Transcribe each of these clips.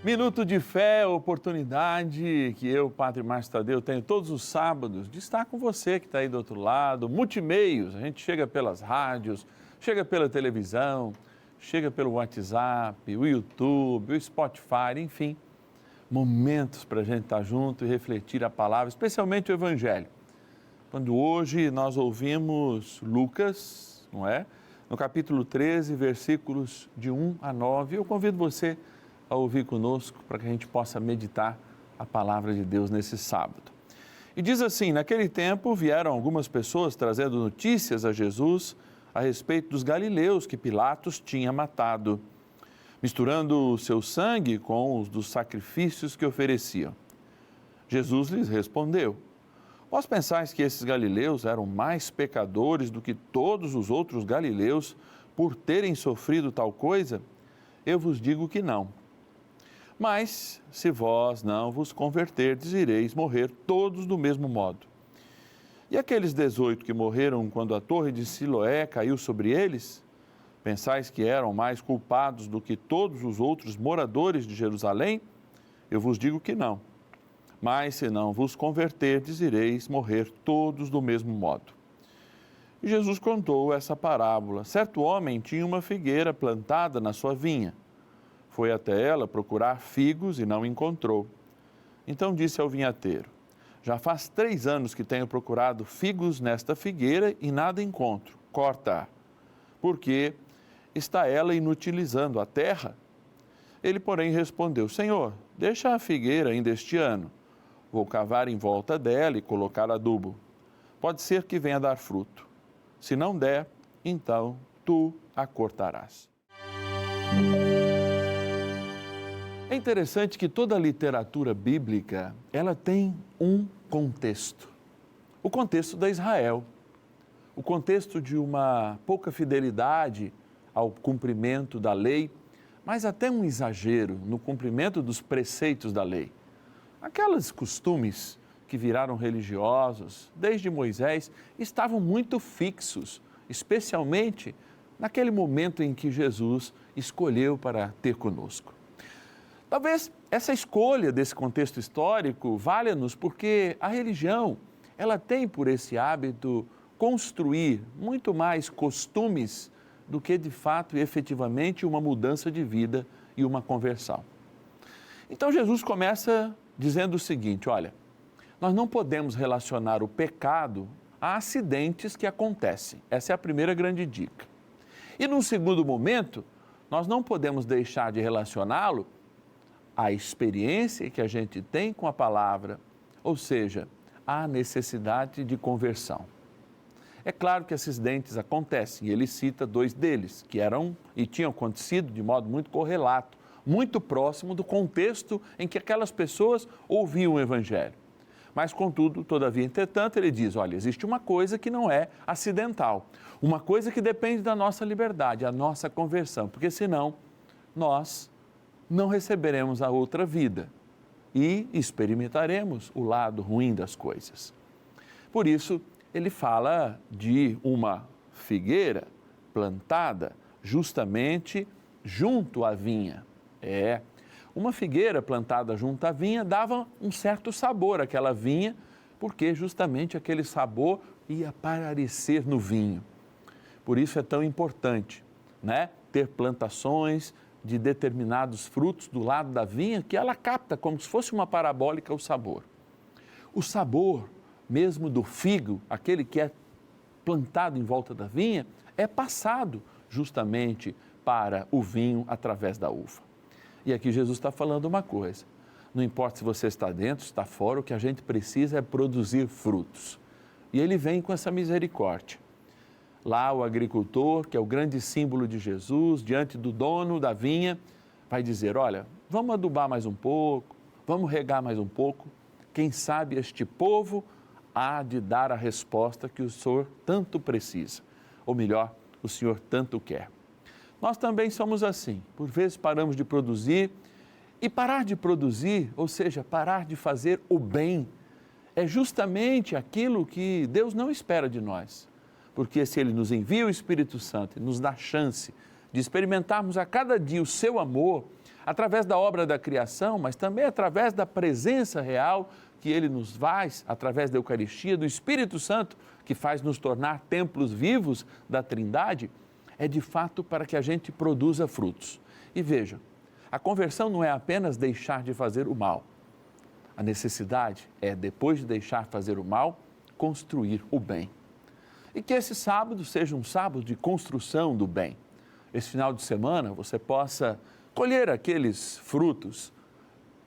Minuto de fé, oportunidade que eu, Padre Márcio Tadeu, tenho todos os sábados de estar com você que está aí do outro lado. Multimeios, a gente chega pelas rádios, chega pela televisão, chega pelo WhatsApp, o YouTube, o Spotify, enfim. Momentos para a gente estar junto e refletir a palavra, especialmente o Evangelho. Quando hoje nós ouvimos Lucas, não é? No capítulo 13, versículos de 1 a 9, eu convido você a ouvir conosco para que a gente possa meditar a palavra de Deus nesse sábado. E diz assim: naquele tempo vieram algumas pessoas trazendo notícias a Jesus a respeito dos galileus que Pilatos tinha matado, misturando o seu sangue com os dos sacrifícios que ofereciam. Jesus lhes respondeu: vós pensais que esses galileus eram mais pecadores do que todos os outros galileus por terem sofrido tal coisa? Eu vos digo que não. Mas, se vós não vos converterdes, ireis morrer todos do mesmo modo. E aqueles 18 que morreram quando a torre de Siloé caiu sobre eles, pensais que eram mais culpados do que todos os outros moradores de Jerusalém? Eu vos digo que não. Mas, se não vos converterdes, ireis morrer todos do mesmo modo. E Jesus contou essa parábola. Certo homem tinha uma figueira plantada na sua vinha. Foi até ela procurar figos e não encontrou. Então disse ao vinhateiro: já faz 3 anos que tenho procurado figos nesta figueira e nada encontro. Corta-a, porque está ela inutilizando a terra? Ele, porém, respondeu: Senhor, deixa a figueira ainda este ano. Vou cavar em volta dela e colocar adubo. Pode ser que venha dar fruto. Se não der, então tu a cortarás. É interessante que toda a literatura bíblica, ela tem um contexto. O contexto da Israel. O contexto de uma pouca fidelidade ao cumprimento da lei, mas até um exagero no cumprimento dos preceitos da lei. Aqueles costumes que viraram religiosos, desde Moisés, estavam muito fixos, especialmente naquele momento em que Jesus escolheu para ter conosco. Talvez essa escolha desse contexto histórico valha-nos porque a religião, ela tem por esse hábito construir muito mais costumes do que de fato e efetivamente uma mudança de vida e uma conversão. Então Jesus começa dizendo o seguinte: olha, nós não podemos relacionar o pecado a acidentes que acontecem. Essa é a primeira grande dica. E num segundo momento, nós não podemos deixar de relacioná-lo à experiência que a gente tem com a palavra, ou seja, à necessidade de conversão. É claro que esses acidentes acontecem, e ele cita 2 deles, que eram e tinham acontecido de modo muito correlato, muito próximo do contexto em que aquelas pessoas ouviam o Evangelho. Mas, contudo, todavia, entretanto, ele diz: olha, existe uma coisa que não é acidental, uma coisa que depende da nossa liberdade, a nossa conversão, porque senão nós não receberemos a outra vida e experimentaremos o lado ruim das coisas. Por isso, ele fala de uma figueira plantada justamente junto à vinha. Uma figueira plantada junto à vinha dava um certo sabor àquela vinha, porque justamente aquele sabor ia aparecer no vinho. Por isso é tão importante, né, ter plantações de determinados frutos do lado da vinha, que ela capta como se fosse uma parabólica o sabor. O sabor mesmo do figo, aquele que é plantado em volta da vinha, é passado justamente para o vinho através da uva. E aqui Jesus está falando uma coisa: não importa se você está dentro, está fora, o que a gente precisa é produzir frutos. E ele vem com essa misericórdia. Lá o agricultor, que é o grande símbolo de Jesus, diante do dono da vinha, vai dizer: olha, vamos adubar mais um pouco, vamos regar mais um pouco. Quem sabe este povo há de dar a resposta que o Senhor tanto precisa. Ou melhor, o Senhor tanto quer. Nós também somos assim. Por vezes paramos de produzir, e parar de produzir, ou seja, parar de fazer o bem, é justamente aquilo que Deus não espera de nós. Porque se Ele nos envia o Espírito Santo e nos dá chance de experimentarmos a cada dia o seu amor, através da obra da criação, mas também através da presença real que Ele nos faz, através da Eucaristia, do Espírito Santo, que faz nos tornar templos vivos da Trindade, é de fato para que a gente produza frutos. E veja, a conversão não é apenas deixar de fazer o mal. A necessidade é, depois de deixar fazer o mal, construir o bem. E que esse sábado seja um sábado de construção do bem. Esse final de semana você possa colher aqueles frutos,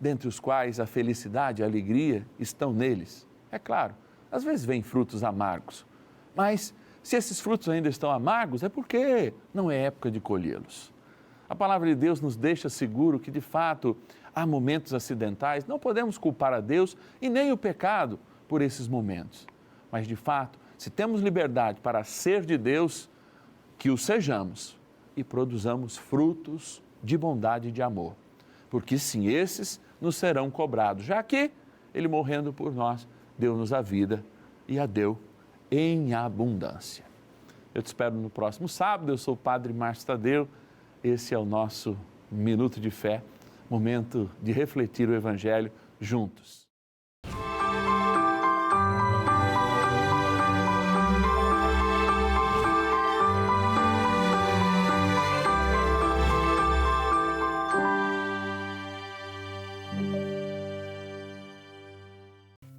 dentre os quais a felicidade e a alegria estão neles. É claro, às vezes vêm frutos amargos, mas se esses frutos ainda estão amargos, é porque não é época de colhê-los. A palavra de Deus nos deixa seguro que, de fato, há momentos acidentais, não podemos culpar a Deus e nem o pecado por esses momentos. Mas, de fato, se temos liberdade para ser de Deus, que o sejamos e produzamos frutos de bondade e de amor. Porque sim, esses nos serão cobrados, já que Ele morrendo por nós, deu-nos a vida e a deu em abundância. Eu te espero no próximo sábado, eu sou o Padre Márcio Tadeu, esse é o nosso Minuto de Fé, momento de refletir o Evangelho juntos.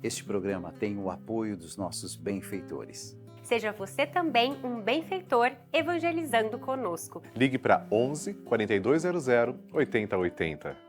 Este programa tem o apoio dos nossos benfeitores. Seja você também um benfeitor evangelizando conosco. Ligue para 11 4200 8080.